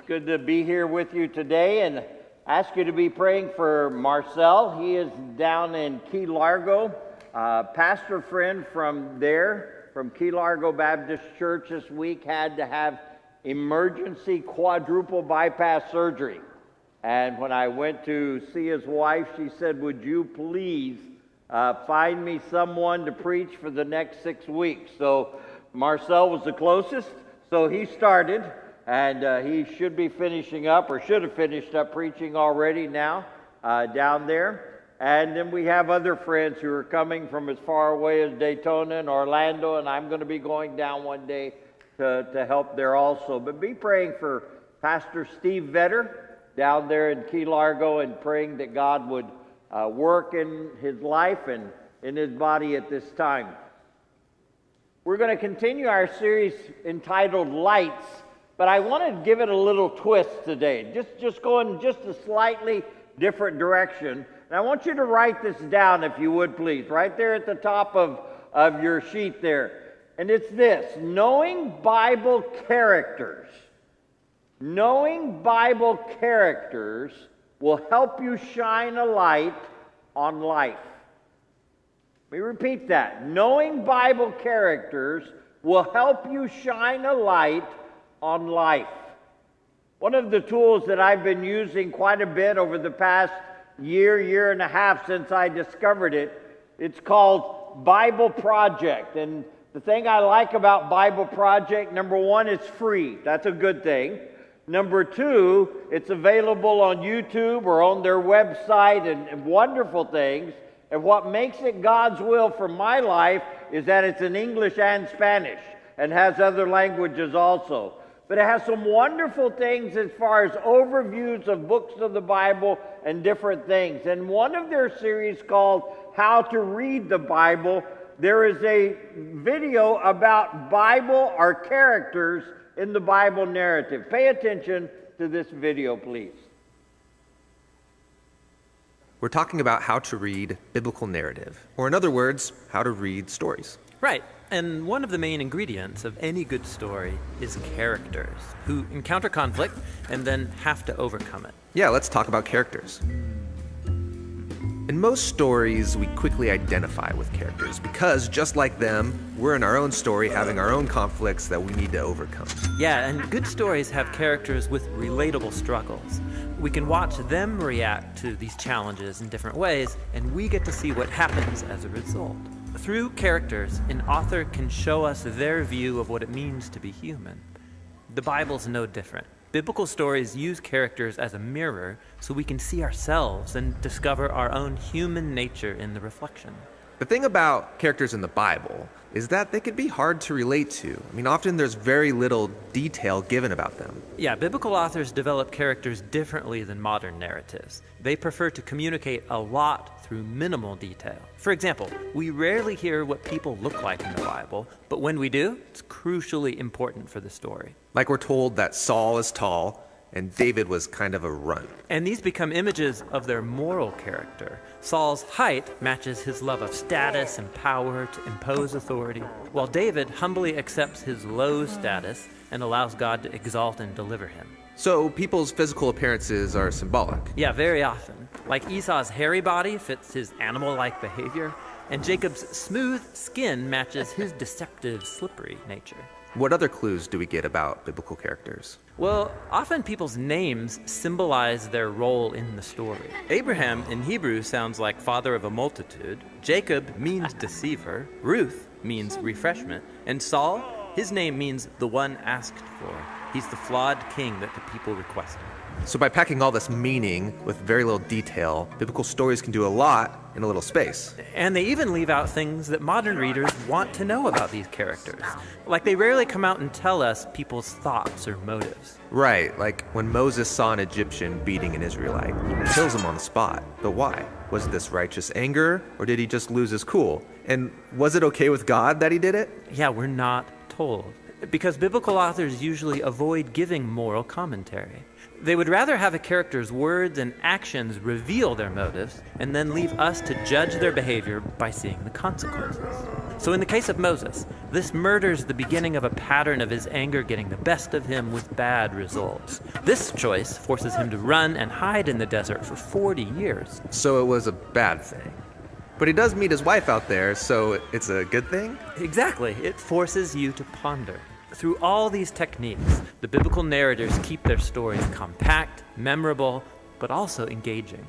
good to be here with you today and ask you to be praying for Marcel. He is down in Key Largo. Pastor friend from there, from Key Largo Baptist Church this week, had to have emergency quadruple bypass surgery. And when I went to see his wife, she said, "Would you please find me someone to preach for the next 6 weeks?" So Marcel was the closest, so he started. And he should be finishing up, or should have finished up preaching already now down there. And then we have other friends who are coming from as far away as Daytona and Orlando, and I'm going to be going down one day to help there also. But be praying for Pastor Steve Vetter down there in Key Largo, and praying that God would work in his life and in his body at this time. We're going to continue our series entitled Lights, but I want to give it a little twist today, just going just a slightly different direction. And I want you to write this down, if you would please, right there at the top of your sheet there. And it's this: knowing Bible characters. Knowing Bible characters will help you shine a light on life. Let me repeat that. Knowing Bible characters will help you shine a light on life. One of the tools that I've been using quite a bit over the past year and a half since I discovered it, it's called Bible Project. And the thing I like about Bible Project, number one, it's free. That's a good thing. Number two, it's available on YouTube or on their website, and wonderful things. And what makes it God's will for my life is that it's in English and Spanish and has other languages also. But it has some wonderful things as far as overviews of books of the Bible and different things. And one of their series called How to Read the Bible, there is a video about Bible or characters in the Bible narrative. Pay attention to this video, please. We're talking about how to read biblical narrative, or in other words, how to read stories. Right. And one of the main ingredients of any good story is characters who encounter conflict and then have to overcome it. Yeah, let's talk about characters. In most stories, we quickly identify with characters because, just like them, we're in our own story having our own conflicts that we need to overcome. Yeah, and good stories have characters with relatable struggles. We can watch them react to these challenges in different ways, and we get to see what happens as a result. Through characters, an author can show us their view of what it means to be human. The Bible's no different. Biblical stories use characters as a mirror so we can see ourselves and discover our own human nature in the reflection. The thing about characters in the Bible is that they can be hard to relate to. I mean, often there's very little detail given about them. Yeah, biblical authors develop characters differently than modern narratives. They prefer to communicate a lot through minimal detail. For example, we rarely hear what people look like in the Bible, but when we do, it's crucially important for the story. Like we're told that Saul is tall and David was kind of a runt. And these become images of their moral character. Saul's height matches his love of status and power to impose authority, while David humbly accepts his low status and allows God to exalt and deliver him. So people's physical appearances are symbolic. Yeah, very often. Like Esau's hairy body fits his animal-like behavior, and Jacob's smooth skin matches his deceptive, slippery nature. What other clues do we get about biblical characters? Well, often people's names symbolize their role in the story. Abraham in Hebrew sounds like father of a multitude. Jacob means deceiver. Ruth means refreshment. And Saul, his name means the one asked for. He's the flawed king that the people requested. So by packing all this meaning with very little detail, biblical stories can do a lot in a little space. And they even leave out things that modern readers want to know about these characters. Like they rarely come out and tell us people's thoughts or motives. Right, like when Moses saw an Egyptian beating an Israelite, he kills him on the spot. But why? Was this righteous anger, or did he just lose his cool? And was it okay with God that he did it? Yeah, we're not told. Because biblical authors usually avoid giving moral commentary. They would rather have a character's words and actions reveal their motives and then leave us to judge their behavior by seeing the consequences. So in the case of Moses, this murder's the beginning of a pattern of his anger getting the best of him with bad results. This choice forces him to run and hide in the desert for 40 years. So it was a bad thing. But he does meet his wife out there, so it's a good thing? Exactly. It forces you to ponder. Through all these techniques, the biblical narrators keep their stories compact, memorable, but also engaging.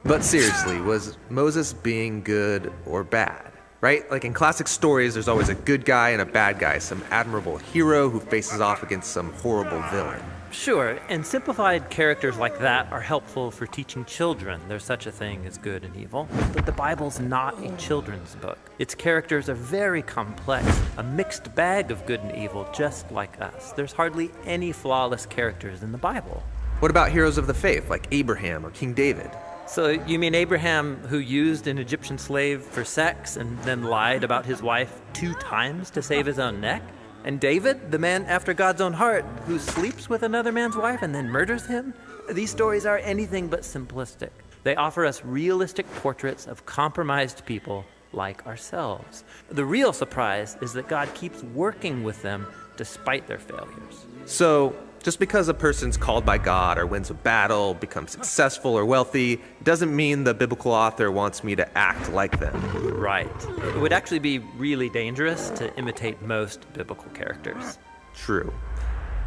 But seriously, was Moses being good or bad? Right? Like in classic stories, there's always a good guy and a bad guy, some admirable hero who faces off against some horrible villain. Sure, and simplified characters like that are helpful for teaching children there's such a thing as good and evil. But the Bible's not a children's book. Its characters are very complex, a mixed bag of good and evil, just like us. There's hardly any flawless characters in the Bible. What about heroes of the faith, like Abraham or King David? So you mean Abraham, who used an Egyptian slave for sex and then lied about his wife 2 times to save his own neck? And David, the man after God's own heart, who sleeps with another man's wife and then murders him? These stories are anything but simplistic. They offer us realistic portraits of compromised people like ourselves. The real surprise is that God keeps working with them despite their failures. So, just because a person's called by God or wins a battle, becomes successful or wealthy, doesn't mean the biblical author wants me to act like them. Right. It would actually be really dangerous to imitate most biblical characters. True.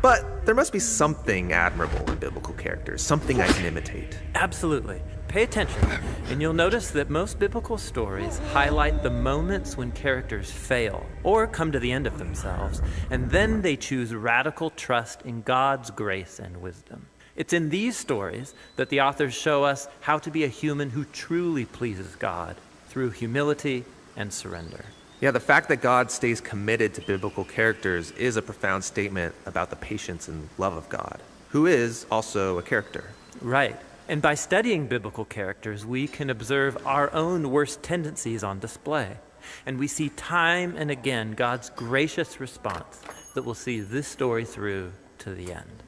But there must be something admirable in biblical characters, something I can imitate. Absolutely. Pay attention, and you'll notice that most biblical stories highlight the moments when characters fail or come to the end of themselves, and then they choose radical trust in God's grace and wisdom. It's in these stories that the authors show us how to be a human who truly pleases God through humility and surrender. Yeah, the fact that God stays committed to biblical characters is a profound statement about the patience and love of God, who is also a character. Right. And by studying biblical characters, we can observe our own worst tendencies on display. And we see time and again God's gracious response that will see this story through to the end.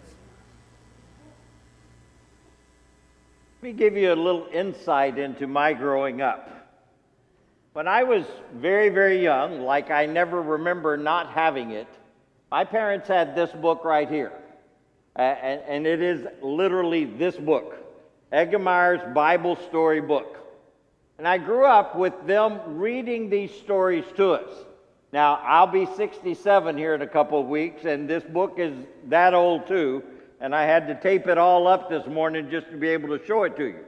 Let me give you a little insight into my growing up. When I was very, very young, like I never remember not having it, my parents had this book right here. And it is literally this book, Eggemeyer's Bible Story Book. And I grew up with them reading these stories to us. Now, I'll be 67 here in a couple of weeks, and this book is that old too, and I had to tape it all up this morning just to be able to show it to you.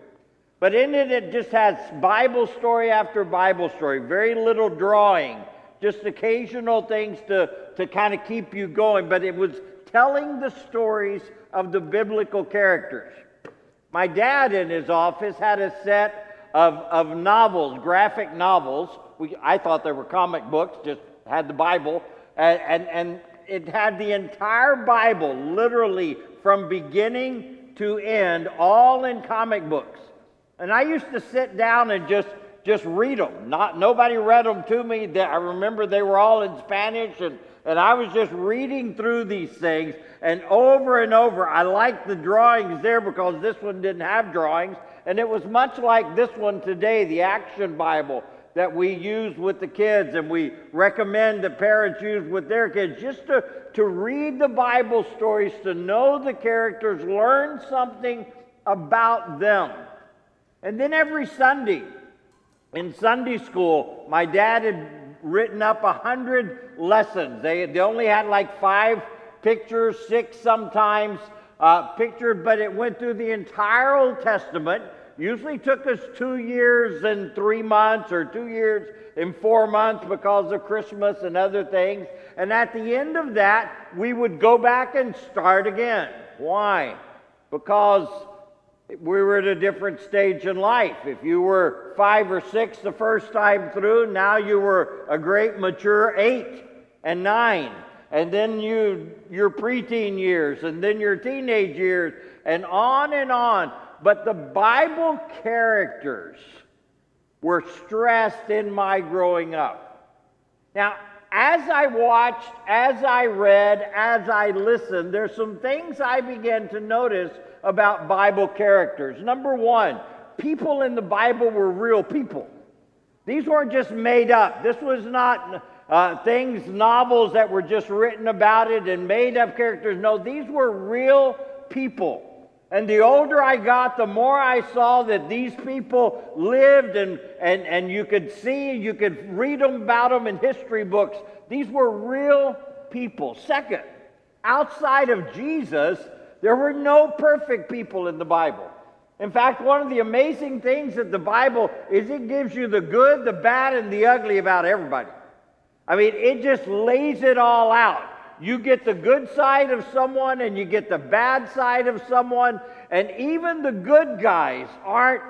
But in it, it just has Bible story after Bible story, very little drawing, just occasional things to kind of keep you going, but it was telling the stories of the biblical characters. My dad in his office had a set of novels, graphic novels. I thought they were comic books, just had the Bible, and it had the entire Bible, literally from beginning to end, all in comic books. And I used to sit down and just read them. Nobody read them to me. I remember they were all in Spanish, and I was just reading through these things, and over, I liked the drawings there because this one didn't have drawings, and it was much like this one today, the Action Bible that we use with the kids, and we recommend that parents use with their kids, just to read the Bible stories, to know the characters, learn something about them. And then every Sunday, in Sunday school, my dad had written up 100 lessons. They only had like 5 pictures, 6 sometimes pictures, but it went through the entire Old Testament. Usually took us 2 years and 3 months, or 2 years and 4 months because of Christmas and other things. And at the end of that, we would go back and start again. Why? Because we were at a different stage in life. If you were 5 or 6 the first time through, now you were a great mature 8 and 9. And then your preteen years, and then your teenage years, and on and on. But the Bible characters were stressed in my growing up. Now, as I watched, as I read, as I listened, there's some things I began to notice about Bible characters. Number one, people in the Bible were real people. These weren't just made up. This was not novels that were just written about it and made up characters. No, these were real people. And the older I got, the more I saw that these people lived, and you could see, you could read about them in history books. These were real people. Second, outside of Jesus, there were no perfect people in the Bible. In fact, one of the amazing things that the Bible is, it gives you the good, the bad, and the ugly about everybody. I mean, it just lays it all out. You get the good side of someone and you get the bad side of someone, and even the good guys aren't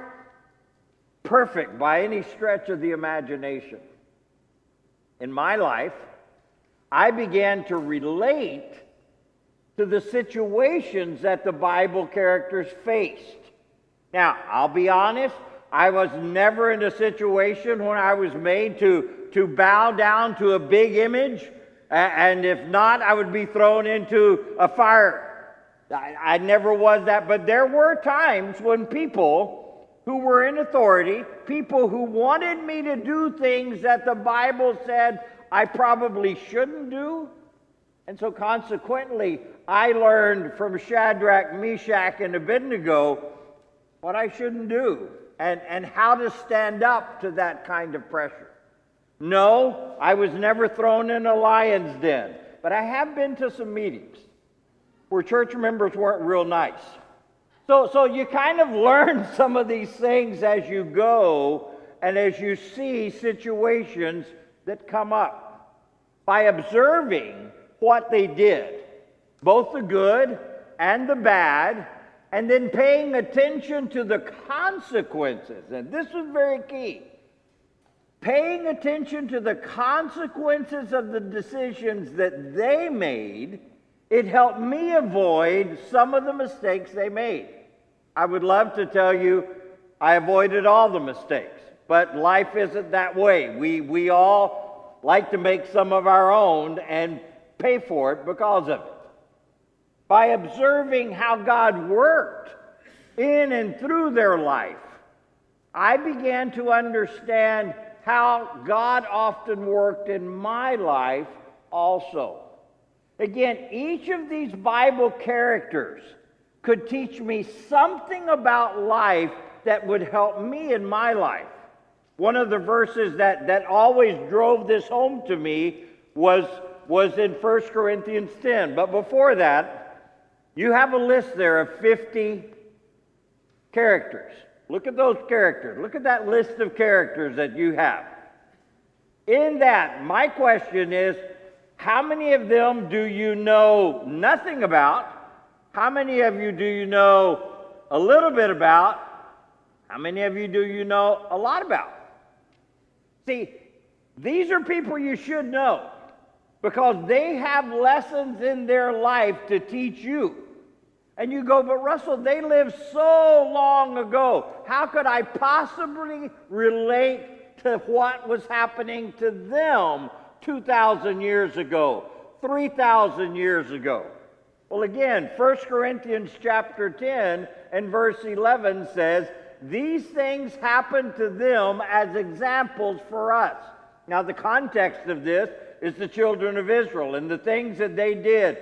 perfect by any stretch of the imagination. In my life, I began to relate to the situations that the Bible characters faced. Now, I'll be honest, I was never in a situation when I was made to bow down to a big image. And if not, I would be thrown into a fire. I never was that, but there were times when people who were in authority, people who wanted me to do things that the Bible said I probably shouldn't do. And so consequently, I learned from Shadrach, Meshach, and Abednego what I shouldn't do and how to stand up to that kind of pressure. No, I was never thrown in a lion's den, but I have been to some meetings where church members weren't real nice. So you kind of learn some of these things as you go and as you see situations that come up by observing what they did, both the good and the bad, and then paying attention to the consequences. And this was very key. Paying attention to the consequences of the decisions that they made, it helped me avoid some of the mistakes they made. I would love to tell you I avoided all the mistakes, but life isn't that way. We all like to make some of our own and pay for it because of it. By observing how God worked in and through their life, I began to understand how God often worked in my life also. Again, each of these Bible characters could teach me something about life that would help me in my life. One of the verses that always drove this home to me was in 1 Corinthians 10. But before that, you have a list there of 50 characters. Look at those characters. Look at that list of characters that you have. In that, my question is, how many of them do you know nothing about? How many of you do you know a little bit about? How many of you do you know a lot about? See, these are people you should know because they have lessons in their life to teach you. And you go, but Russell, they lived so long ago. How could I possibly relate to what was happening to them 2,000 years ago, 3,000 years ago? Well, again, 1 Corinthians chapter 10 and verse 11 says, these things happened to them as examples for us. Now, the context of this is the children of Israel and the things that they did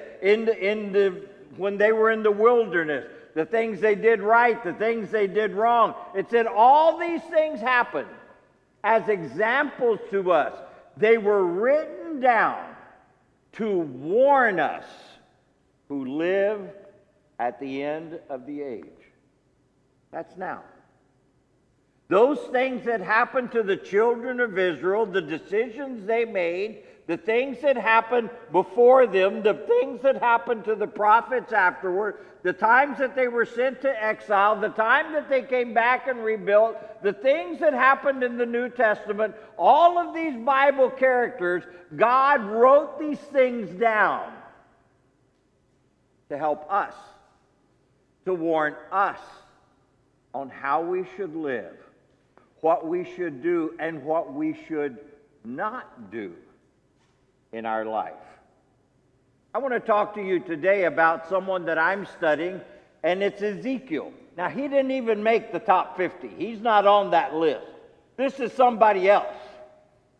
when they were in the wilderness, the things they did right, the things they did wrong. It said all these things happened as examples to us. They were written down to warn us who live at the end of the age. That's now. Those things that happened to the children of Israel, the decisions they made, the things that happened before them, the things that happened to the prophets afterward, the times that they were sent to exile, the time that they came back and rebuilt, the things that happened in the New Testament, all of these Bible characters, God wrote these things down to help us, to warn us on how we should live, what we should do, and what we should not do in our life. I want to talk to you today about someone that I'm studying, and it's Ezekiel. Now, he didn't even make the top 50. He's not on that list. This is somebody else.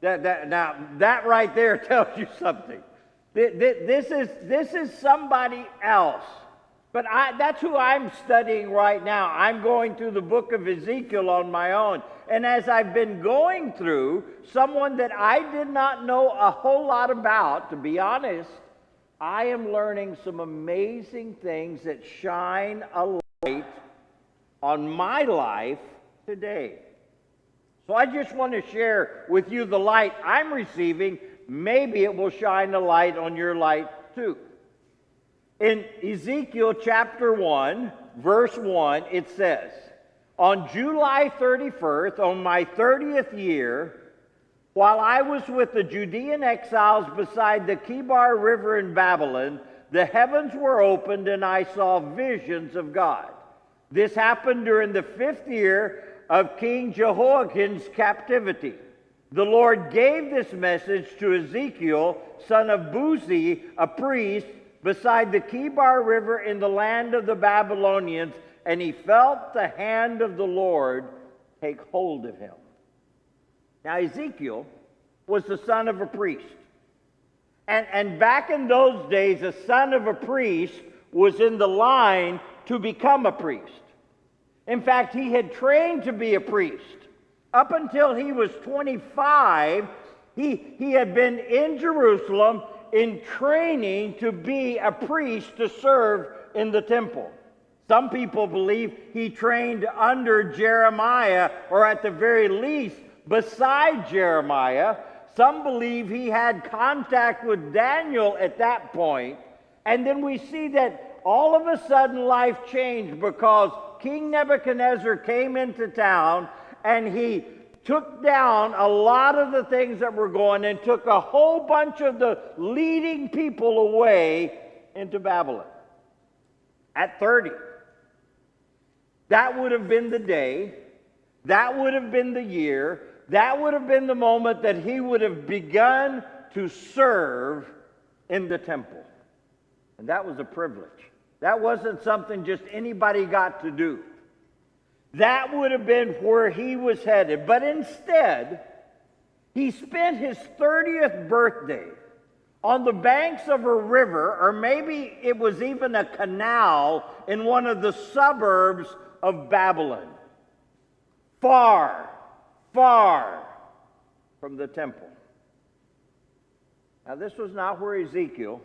Now, that right there tells you something. This is somebody else. But that's who I'm studying right now. I'm going through the book of Ezekiel on my own. And as I've been going through, someone that I did not know a whole lot about, to be honest, I am learning some amazing things that shine a light on my life today. So I just want to share with you the light I'm receiving. Maybe it will shine a light on your light too. In Ezekiel chapter 1, verse 1, it says, "On July 31st, on my 30th year, while I was with the Judean exiles beside the Kibar River in Babylon, the heavens were opened and I saw visions of God. This happened during the 5th year of King Jehoiakim's captivity. The Lord gave this message to Ezekiel, son of Buzi, a priest, beside the Kibar River in the land of the Babylonians, and he felt the hand of the Lord take hold of him." Now, Ezekiel was the son of a priest. And back in those days, a son of a priest was in the line to become a priest. In fact, he had trained to be a priest. Up until he was 25, he had been in Jerusalem in training to be a priest to serve in the temple. Some people believe he trained under Jeremiah, or at the very least, beside Jeremiah. Some believe he had contact with Daniel at that point. And then we see that all of a sudden life changed because King Nebuchadnezzar came into town and he took down a lot of the things that were going and took a whole bunch of the leading people away into Babylon. At 30. That would have been the day, that would have been the year, that would have been the moment that he would have begun to serve in the temple. And that was a privilege. That wasn't something just anybody got to do. That would have been where he was headed. But instead, he spent his 30th birthday on the banks of a river, or maybe it was even a canal in one of the suburbs of Babylon. Far, far from the temple. Now, this was not where Ezekiel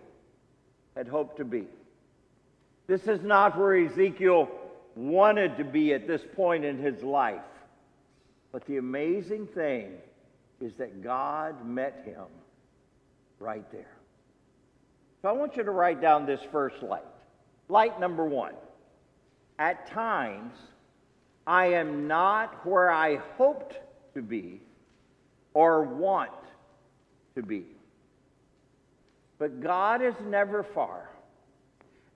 had hoped to be. This is not where Ezekiel wanted to be at this point in his life. But the amazing thing is that God met him right there. So I want you to write down this first light. Light number 1. At times, I am not where I hoped to be or want to be. But God is never far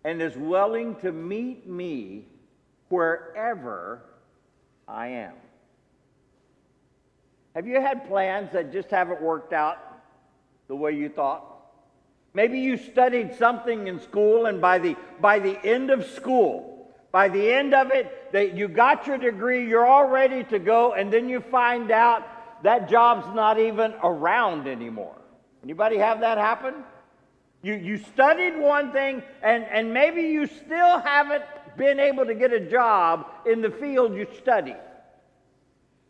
and is willing to meet me wherever I am. Have you had plans that just haven't worked out the way you thought? Maybe you studied something in school, and by the end of school, by the end of it, that you got your degree, you're all ready to go, and then you find out that job's not even around anymore. Anybody have that happen? You studied one thing, and maybe you still haven't been able to get a job in the field you studied.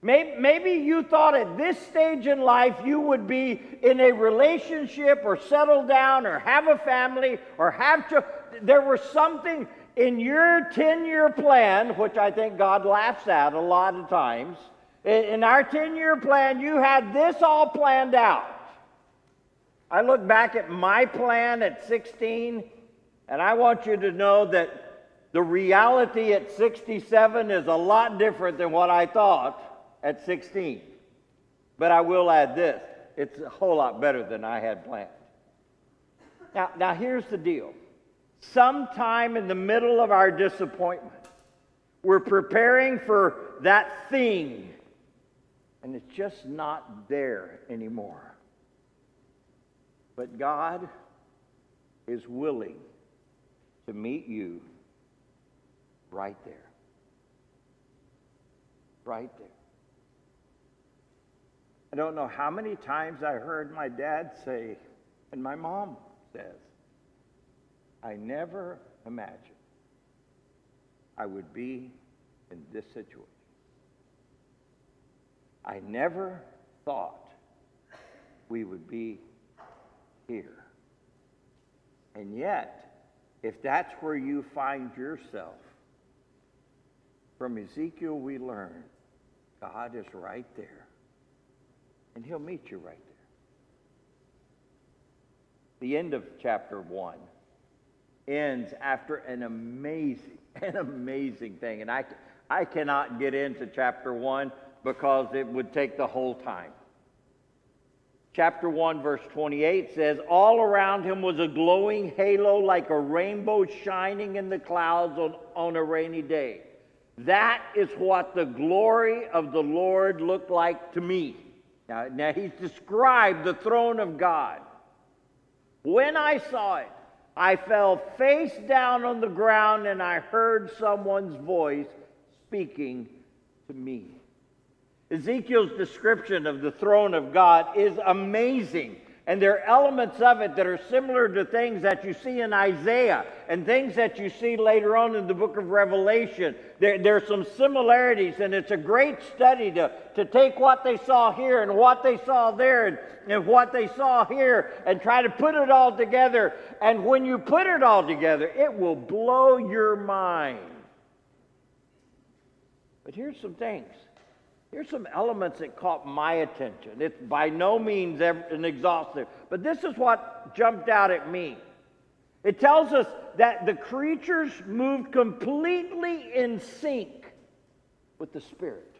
Maybe you thought at this stage in life you would be in a relationship or settle down or have a family or have children. There was something in your 10-year plan, which I think God laughs at a lot of times. In our 10-year plan, you had this all planned out. I look back at my plan at 16, and I want you to know that the reality at 67 is a lot different than what I thought at 16. But I will add this. It's a whole lot better than I had planned. Now here's the deal. Sometime in the middle of our disappointment, we're preparing for that thing, and it's just not there anymore. But God is willing to meet you right there. Right there. I don't know how many times I heard my dad say, and my mom says, I never imagined I would be in this situation. I never thought we would be here. And yet, if that's where you find yourself, from Ezekiel we learn God is right there. And he'll meet you right there. The end of chapter 1 ends after an amazing thing. And I cannot get into chapter 1 because it would take the whole time. Chapter 1, verse 28 says, all around him was a glowing halo like a rainbow shining in the clouds on a rainy day. That is what the glory of the Lord looked like to me. Now he's described the throne of God. When I saw it, I fell face down on the ground and I heard someone's voice speaking to me. Ezekiel's description of the throne of God is amazing. And there are elements of it that are similar to things that you see in Isaiah and things that you see later on in the book of Revelation. There are some similarities, and it's a great study to take what they saw here and what they saw there and what they saw here and try to put it all together. And when you put it all together, it will blow your mind. But here's some things. Here's some elements that caught my attention. It's by no means an exhaustive, but this is what jumped out at me. It tells us that the creatures moved completely in sync with the Spirit.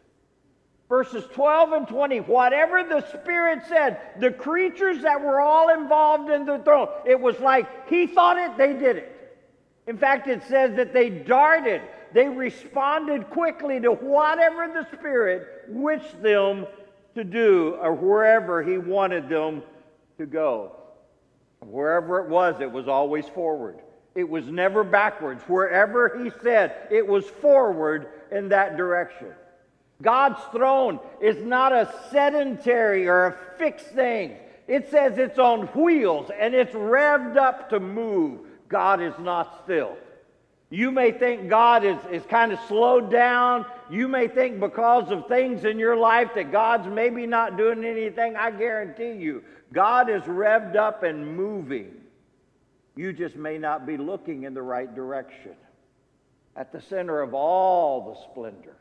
Verses 12 and 20, whatever the Spirit said, the creatures that were all involved in the throne, it was like he thought it, they did it. In fact, it says that they darted. They responded quickly to whatever the Spirit wished them to do or wherever he wanted them to go. Wherever it was always forward. It was never backwards. Wherever he said, it was forward in that direction. God's throne is not a sedentary or a fixed thing. It says it's on wheels and it's revved up to move. God is not still. You may think God is kind of slowed down. You may think because of things in your life that God's maybe not doing anything. I guarantee you, God is revved up and moving. You just may not be looking in the right direction. At the center of all the splendor,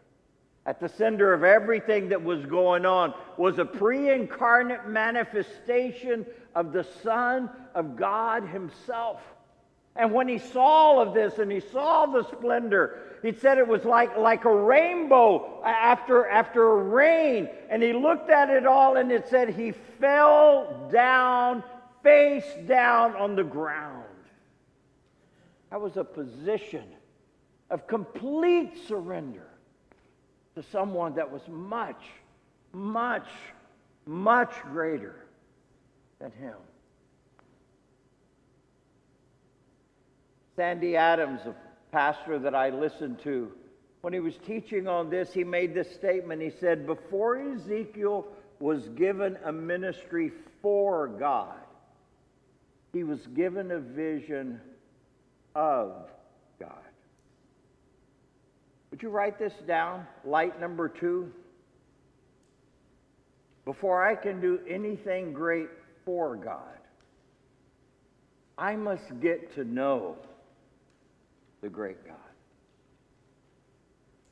at the center of everything that was going on, was a pre-incarnate manifestation of the Son of God himself. And when he saw all of this and he saw the splendor, he said it was like a rainbow after a rain. And he looked at it all and it said he fell down, face down on the ground. That was a position of complete surrender to someone that was much, much, much greater than him. Sandy Adams, a pastor that I listened to, when he was teaching on this, he made this statement. He said, before Ezekiel was given a ministry for God, he was given a vision of God. Would you write this down? Light number 2. Before I can do anything great for God, I must get to know the great God.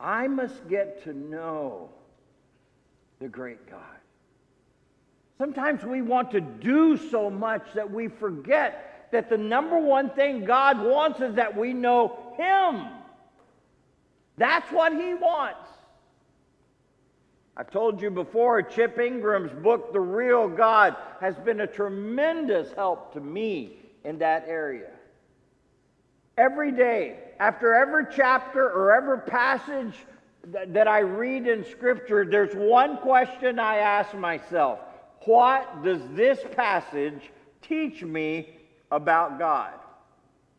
I must get to know the great God. Sometimes we want to do so much that we forget that the number one thing God wants is that we know him. That's what he wants. I've told you before, Chip Ingram's book, The Real God, has been a tremendous help to me in that area. Every day, after every chapter or every passage that I read in Scripture, there's one question I ask myself. What does this passage teach me about God?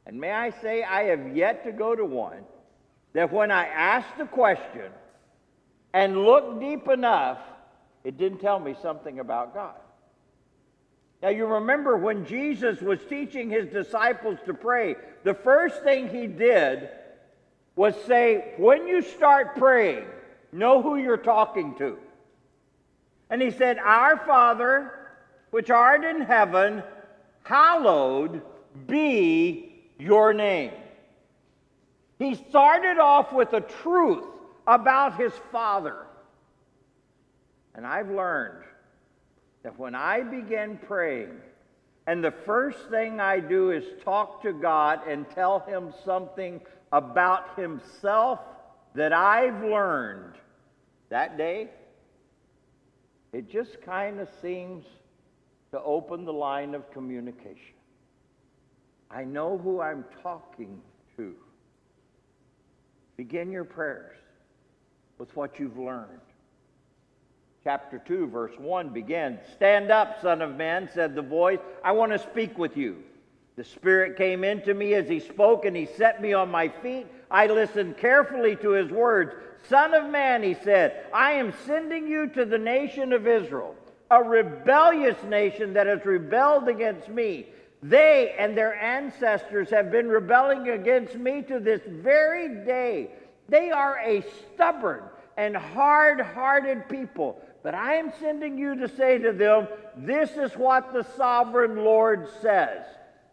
And may I say, I have yet to go to one that when I ask the question and look deep enough, It didn't tell me something about God. Now, you remember when Jesus was teaching his disciples to pray, the first thing he did was say, when you start praying, know who you're talking to. And he said, Our Father, which art in heaven, hallowed be your name. He started off with a truth about his Father. And I've learned that when I begin praying, and the first thing I do is talk to God and tell him something about himself that I've learned that day, it just kind of seems to open the line of communication. I know who I'm talking to. Begin your prayers with what you've learned. Chapter 2, verse 1 begins, Stand up, Son of Man, said the voice. I want to speak with you. The Spirit came into me as he spoke, and he set me on my feet. I listened carefully to his words. Son of man, he said, I am sending you to the nation of Israel, a rebellious nation that has rebelled against me. They and their ancestors have been rebelling against me to this very day. They are a stubborn and hard-hearted people. But I am sending you to say to them, this is what the sovereign Lord says.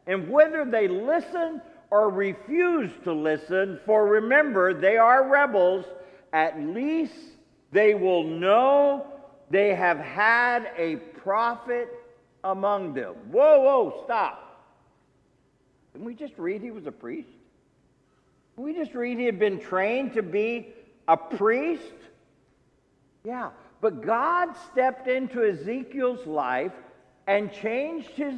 And whether they listen or refuse to listen, for remember, they are rebels, at least they will know they have had a prophet among them. Whoa, stop. Didn't we just read he was a priest? Didn't we just read he had been trained to be a priest? Yeah, but God stepped into Ezekiel's life and changed his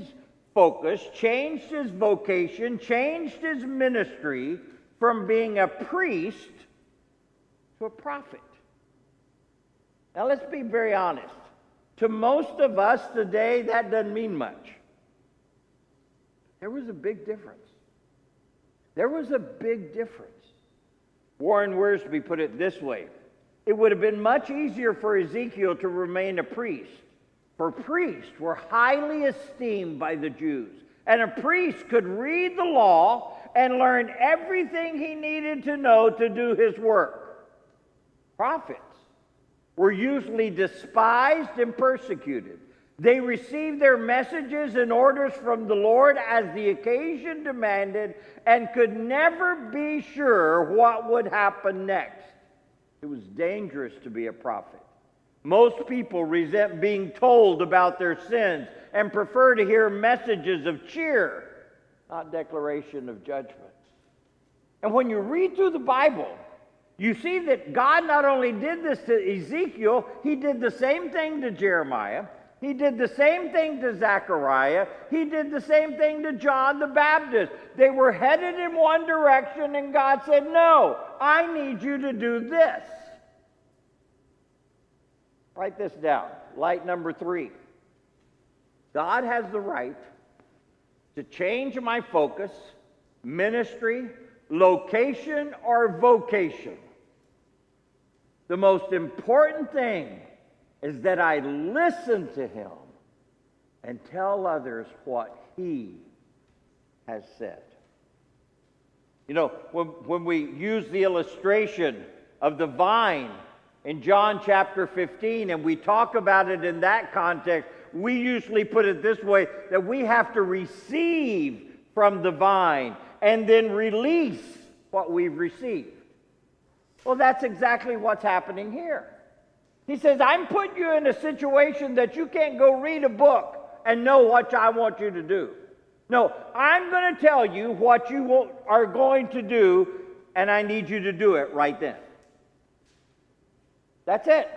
focus, changed his vocation, changed his ministry from being a priest to a prophet. Now let's be very honest. To most of us today, that doesn't mean much. There was a big difference. There was a big difference. Warren Wiersbe put it this way. It would have been much easier for Ezekiel to remain a priest. For priests were highly esteemed by the Jews. And a priest could read the law and learn everything he needed to know to do his work. Prophets were usually despised and persecuted. They received their messages and orders from the Lord as the occasion demanded and could never be sure what would happen next. It was dangerous to be a prophet. Most people resent being told about their sins and prefer to hear messages of cheer, not declaration of judgment. And when you read through the Bible, you see that God not only did this to Ezekiel, he did the same thing to Jeremiah. He did the same thing to Zechariah. He did the same thing to John the Baptist. They were headed in one direction, and God said, no, I need you to do this. Write this down. Light number 3. God has the right to change my focus, ministry, location, or vocation. The most important thing is that I listen to him and tell others what he has said. You know, when we use the illustration of the vine in John chapter 15, and we talk about it in that context, we usually put it this way, that we have to receive from the vine and then release what we've received. Well, that's exactly what's happening here. He says, I'm putting you in a situation that you can't go read a book and know what I want you to do. No, I'm going to tell you what you are going to do, and I need you to do it right then. That's it.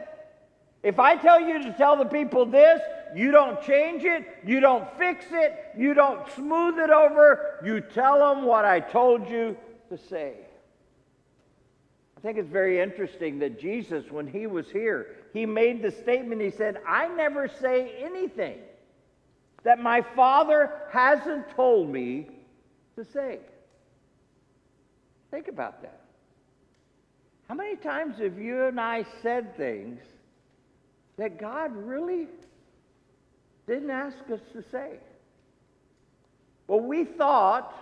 If I tell you to tell the people this, you don't change it, you don't fix it, you don't smooth it over, you tell them what I told you to say. I think it's very interesting that Jesus, when he was here, he made the statement, he said, I never say anything that my Father hasn't told me to say. Think about that. How many times have you and I said things that God really didn't ask us to say. Well, we thought,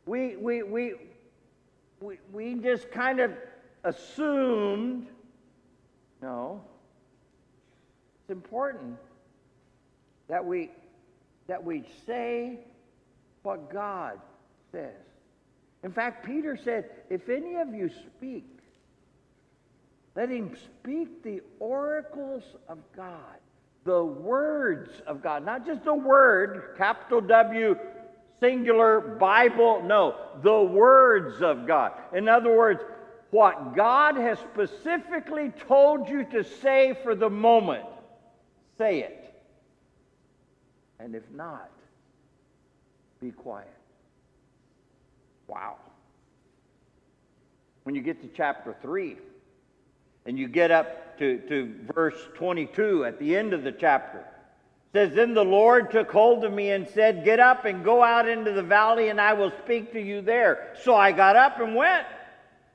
we just kind of assumed, no, it's important that we say what God says. In fact, Peter said, if any of you speak, let him speak the oracles of God, the words of God, not just the word, capital W, singular, Bible, no, the words of God. In other words, what God has specifically told you to say for the moment, say it. And if not, be quiet. Wow. When you get to chapter 3, and you get up to verse 22 at the end of the chapter, it says, then the Lord took hold of me and said, get up and go out into the valley, and I will speak to you there. So I got up and went.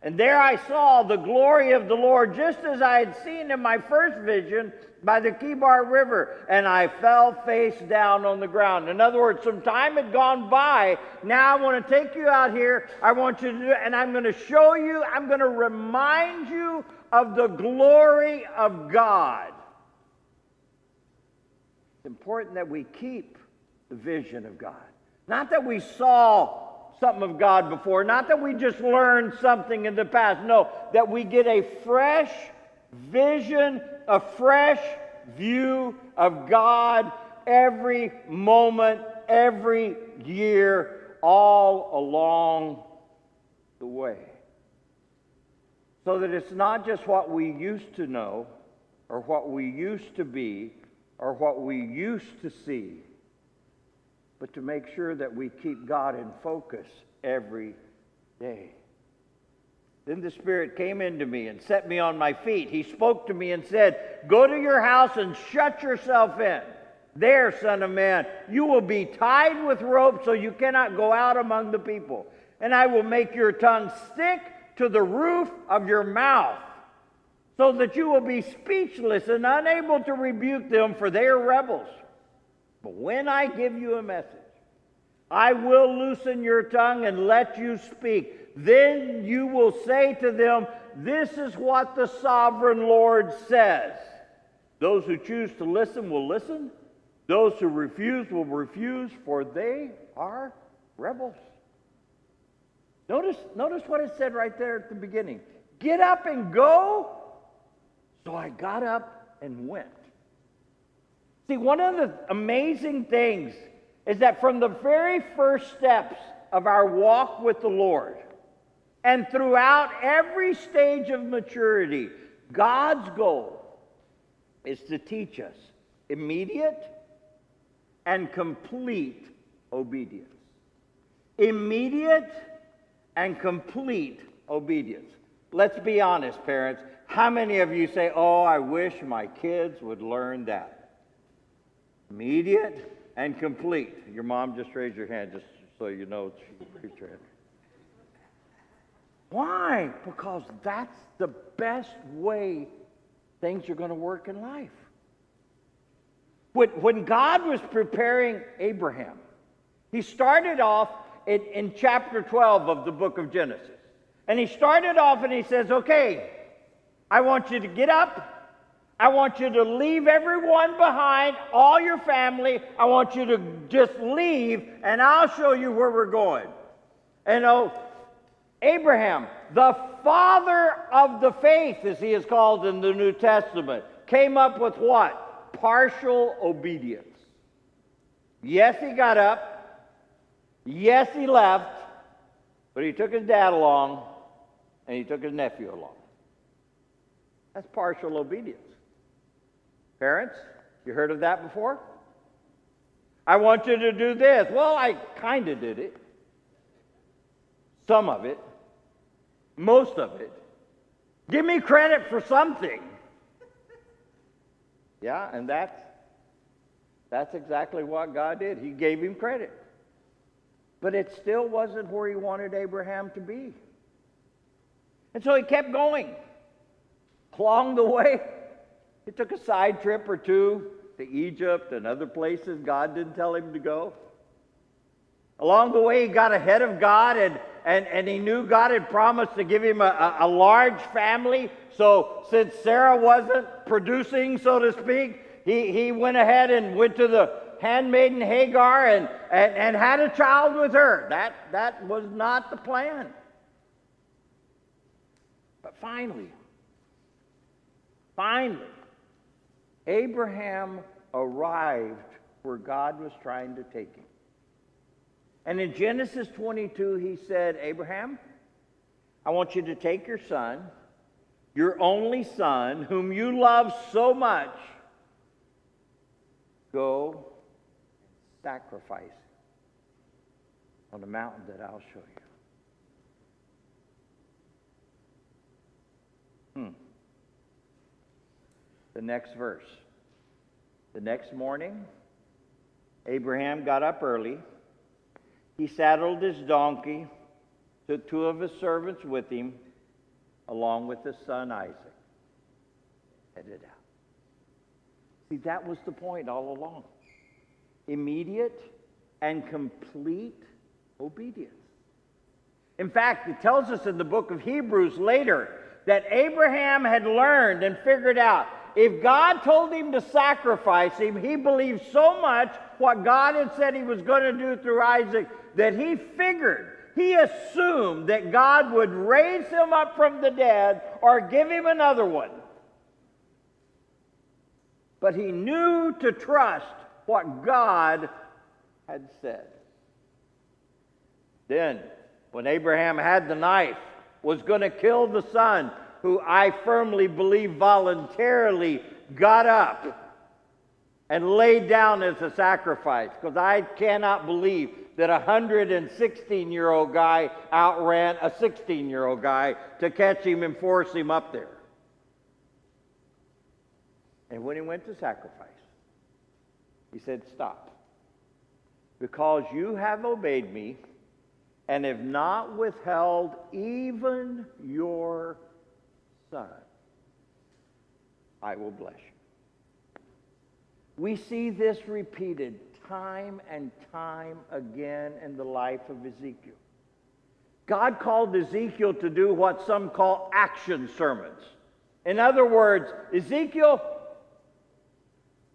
And there I saw the glory of the Lord, just as I had seen in my first vision by the Kibar River, and I fell face down on the ground. In other words, some time had gone by. Now I want to take you out here. I want you to do it, and I'm going to show you, I'm going to remind you of the glory of God. It's important that we keep the vision of God. Not that we saw something of God before, not that we just learned something in the past. No, that we get a fresh vision, a fresh view of God every moment, every year, all along the way. So that it's not just what we used to know, or what we used to be, or what we used to see, but to make sure that we keep God in focus every day. Then the Spirit came into me and set me on my feet. He spoke to me and said, go to your house and shut yourself in. There, son of man, you will be tied with ropes so you cannot go out among the people. And I will make your tongue stick to the roof of your mouth, so that you will be speechless and unable to rebuke them, for they are rebels. But when I give you a message, I will loosen your tongue and let you speak. Then you will say to them, this is what the sovereign Lord says. Those who choose to listen will listen. Those who refuse will refuse, for they are rebels. Notice what it said right there at the beginning. Get up and go. So I got up and went. See, one of the amazing things is that from the very first steps of our walk with the Lord, and throughout every stage of maturity, God's goal is to teach us immediate and complete obedience. Immediate and complete obedience. Let's be honest, parents. How many of you say, oh, I wish my kids would learn that? Immediate and complete. Your mom just raised your hand just so you know she raised her hand. Why? Because that's the best way things are going to work in life. When God was preparing Abraham, he started off in chapter 12 of the book of Genesis. And he started off and he says, okay, I want you to get up. I want you to leave everyone behind, all your family. I want you to just leave, and I'll show you where we're going. And Abraham, the father of the faith, as he is called in the New Testament, came up with what? Partial obedience. Yes, he got up. Yes, he left. But he took his dad along, and he took his nephew along. That's partial obedience. Parents, you heard of that before? I want you to do this. Well, I kind of did it. Some of it. Most of it. Give me credit for something. Yeah, and that's exactly what God did. He gave him credit. But it still wasn't where he wanted Abraham to be. And so he kept going. Along the way, He took a side trip or two to Egypt and other places God didn't tell him to go. Along the way, he got ahead of God, and he knew God had promised to give him a large family. So since Sarah wasn't producing, so to speak, he went ahead and went to the handmaiden Hagar and had a child with her. That was not the plan. But finally, Abraham arrived where God was trying to take him. And in Genesis 22, he said, Abraham, I want you to take your son, your only son, whom you love so much, go and sacrifice him on the mountain that I'll show you. The next verse. The next morning, Abraham got up early. He saddled his donkey, took two of his servants with him, along with his son Isaac, headed out. See, that was the point all along. Immediate and complete obedience. In fact, it tells us in the book of Hebrews later that Abraham had learned and figured out if God told him to sacrifice him, he believed so much what God had said he was going to do through Isaac that he assumed that God would raise him up from the dead or give him another one. But he knew to trust what God had said. Then, when Abraham had the knife, was going to kill the son, who I firmly believe voluntarily got up and laid down as a sacrifice, because I cannot believe that a 116-year-old guy outran a 16-year-old guy to catch him and force him up there. And when he went to sacrifice, he said, stop, because you have obeyed me and have not withheld even your son, I will bless you. We see this repeated time and time again in the life of Ezekiel. God called Ezekiel to do what some call action sermons. In other words, Ezekiel,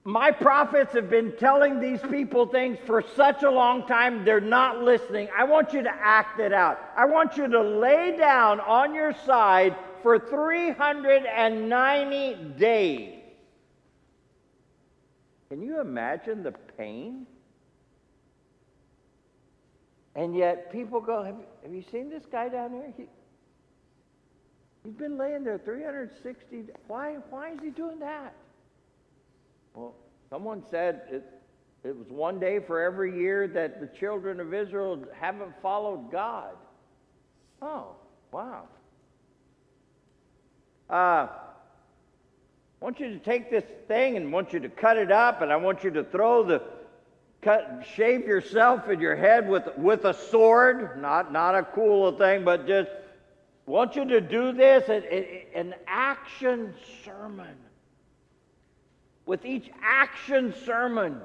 my prophets have been telling these people things for such a long time, they're not listening. I want you to act it out. I want you to lay down on your side for 390 days. Can you imagine the pain? And yet people go, have you seen this guy down there? He's been laying there 360 days. Why is he doing that? Well, someone said it was one day for every year that the children of Israel haven't followed God. Oh, wow. I want you to take this thing and want you to cut it up, and I want you to shave yourself in your head with a sword. Not a cool thing, but just want you to do this, an action sermon. With each action sermon,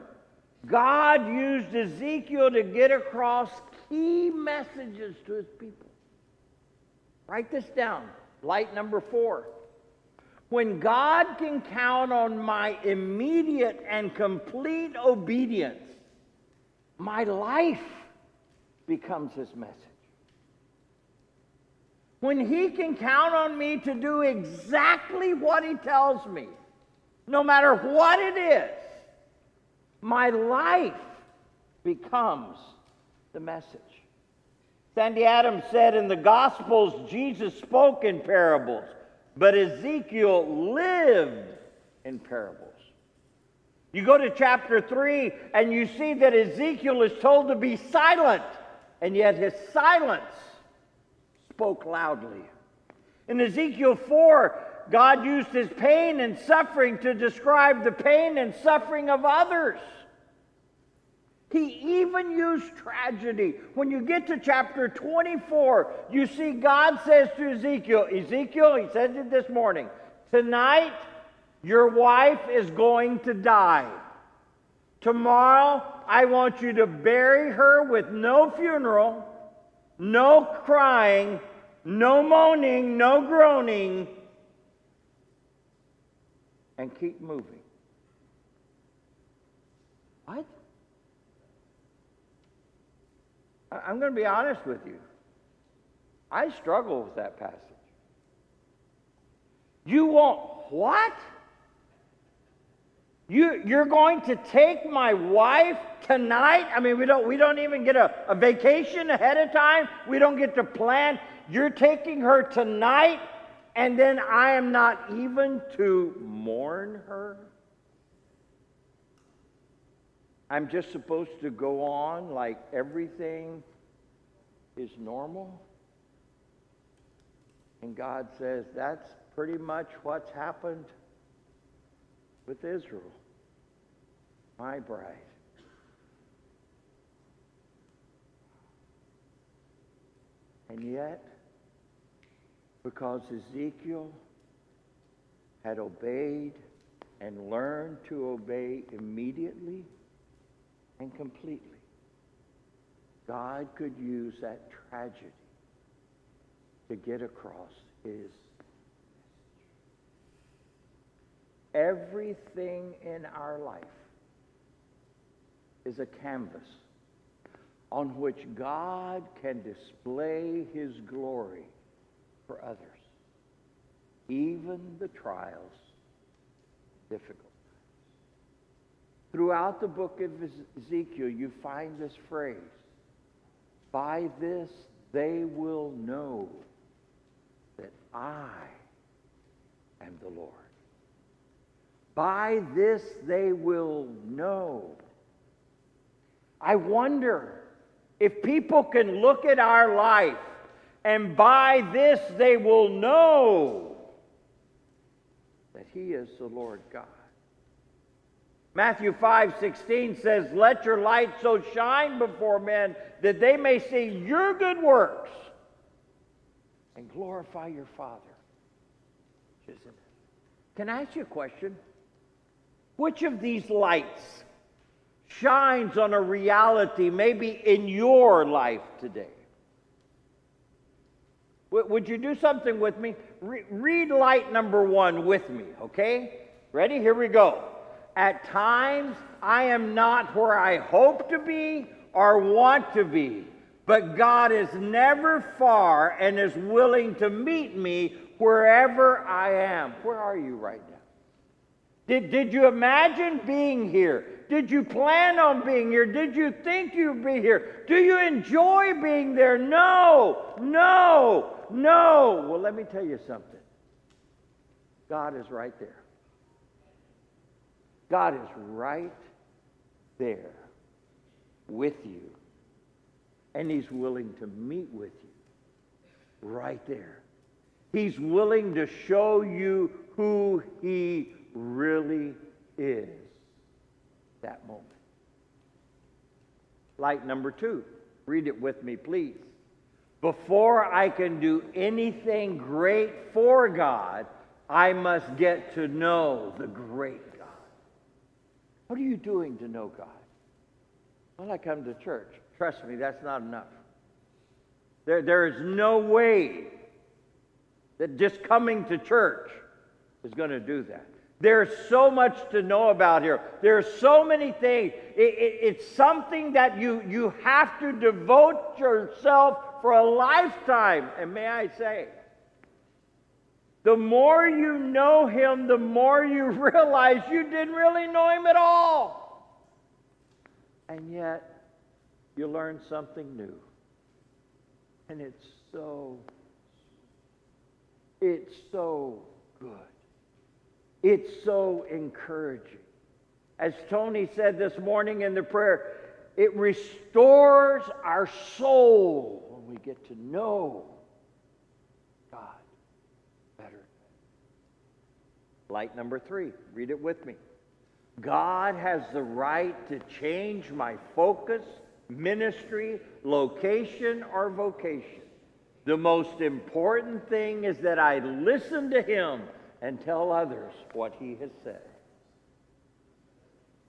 God used Ezekiel to get across key messages to his people. Write this down. Light number 4. When God can count on my immediate and complete obedience, my life becomes his message. When he can count on me to do exactly what he tells me, no matter what it is, my life becomes the message. Sandy Adams said in the Gospels, Jesus spoke in parables, but Ezekiel lived in parables. You go to chapter 3 and you see that Ezekiel is told to be silent, and yet his silence spoke loudly. In Ezekiel 4, God used his pain and suffering to describe the pain and suffering of others. He even used tragedy. When you get to chapter 24, you see God says to Ezekiel, he said it this morning, tonight Your wife is going to die. Tomorrow, I want you to bury her with no funeral, no crying, no moaning, no groaning, and keep moving. What? I'm going to be honest with you. I struggle with that passage. You won't, what? You're going to take my wife tonight? I mean, we don't even get a vacation ahead of time. We don't get to plan. You're taking her tonight, and then I am not even to mourn her? I'm just supposed to go on like everything is normal? And God says, that's pretty much what's happened with Israel, my bride. And yet, because Ezekiel had obeyed and learned to obey immediately and completely, God could use that tragedy to get across his message. Everything in our life is a canvas on which God can display his glory for others, even the trials, difficult times. Throughout the book of Ezekiel, you find this phrase, by this they will know that I am the Lord. By this they will know. I wonder if people can look at our life and by this they will know that he is the Lord God. Matthew 5:16 says, let your light so shine before men that they may see your good works and glorify your Father which is in heaven. Can I ask you a question? Which of these lights shines on a reality maybe in your life today? Would you do something with me? Read light number 1 with me, okay? Ready? Here we go. At times, I am not where I hope to be or want to be, but God is never far and is willing to meet me wherever I am. Where are you right now? Did you imagine being here? Did you plan on being here? Did you think you'd be here? Do you enjoy being there? No, no, no. Well, let me tell you something. God is right there. God is right there with you. And he's willing to meet with you right there. He's willing to show you who he really is that moment. Light number 2. Read it with me, please. Before I can do anything great for God, I must get to know the great God. What are you doing to know God? Well, I come to church. Trust me, that's not enough. There is no way that just coming to church is going to do that. There's so much to know about here. There's so many things. It's something that you have to devote yourself for a lifetime. And may I say, the more you know him, the more you realize you didn't really know him at all. And yet, you learn something new. And it's so good. It's so encouraging. As Tony said this morning in the prayer, it restores our soul when we get to know God better. Light number 3. Read it with me. God has the right to change my focus, ministry, location, or vocation. The most important thing is that I listen to him and tell others what he has said.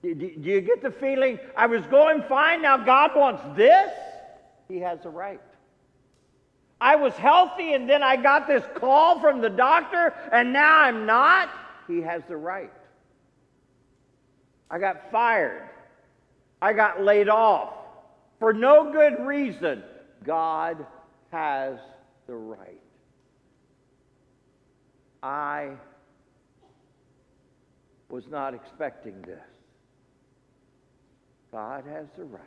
Do you get the feeling, I was going fine, now God wants this? He has a right. I was healthy and then I got this call from the doctor and now I'm not? He has the right. I got fired. I got laid off. For no good reason. God has the right. I was not expecting this. God has the right.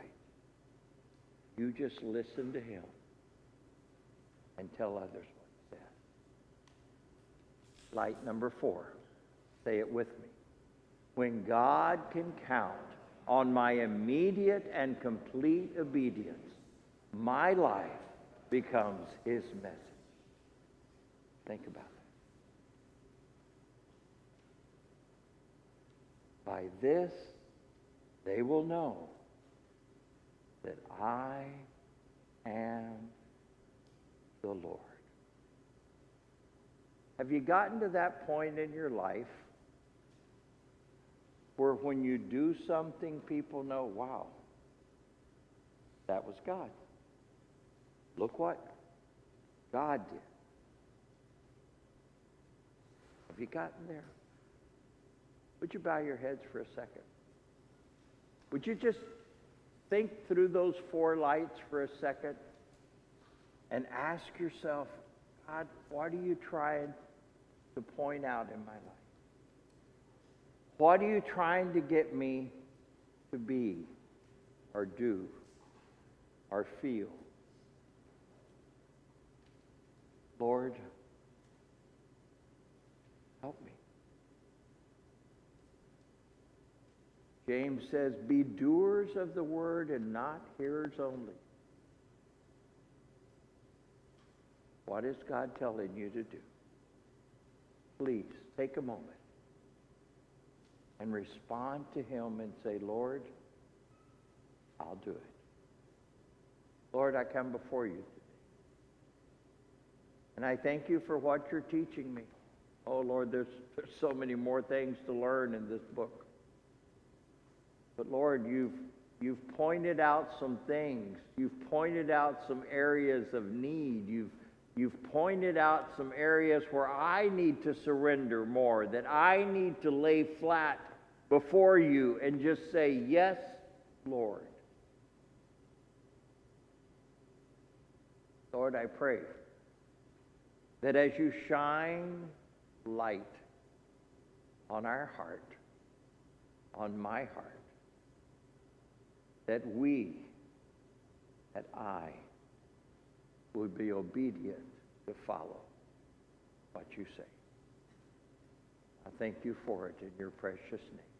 You just listen to him and tell others what he said. Light number 4. Say it with me. When God can count on my immediate and complete obedience, my life becomes his message. Think about it. By this, they will know that I am the Lord. Have you gotten to that point in your life where when you do something, people know, wow, that was God. Look what God did. Have you gotten there? Would you bow your heads for a second? Would you just think through those 4 lights for a second and ask yourself, God, what are you trying to point out in my life? What are you trying to get me to be or do or feel? Lord, help me. James says, be doers of the word and not hearers only. What is God telling you to do? Please take a moment and respond to him and say, Lord, I'll do it. Lord, I come before you today. And I thank you for what you're teaching me. Oh, Lord, there's so many more things to learn in this book. But Lord, you've pointed out some things. You've pointed out some areas of need. You've pointed out some areas where I need to surrender more, that I need to lay flat before you and just say, yes, Lord. Lord, I pray that as you shine light on our heart, on my heart, that I would be obedient to follow what you say. I thank you for it in your precious name.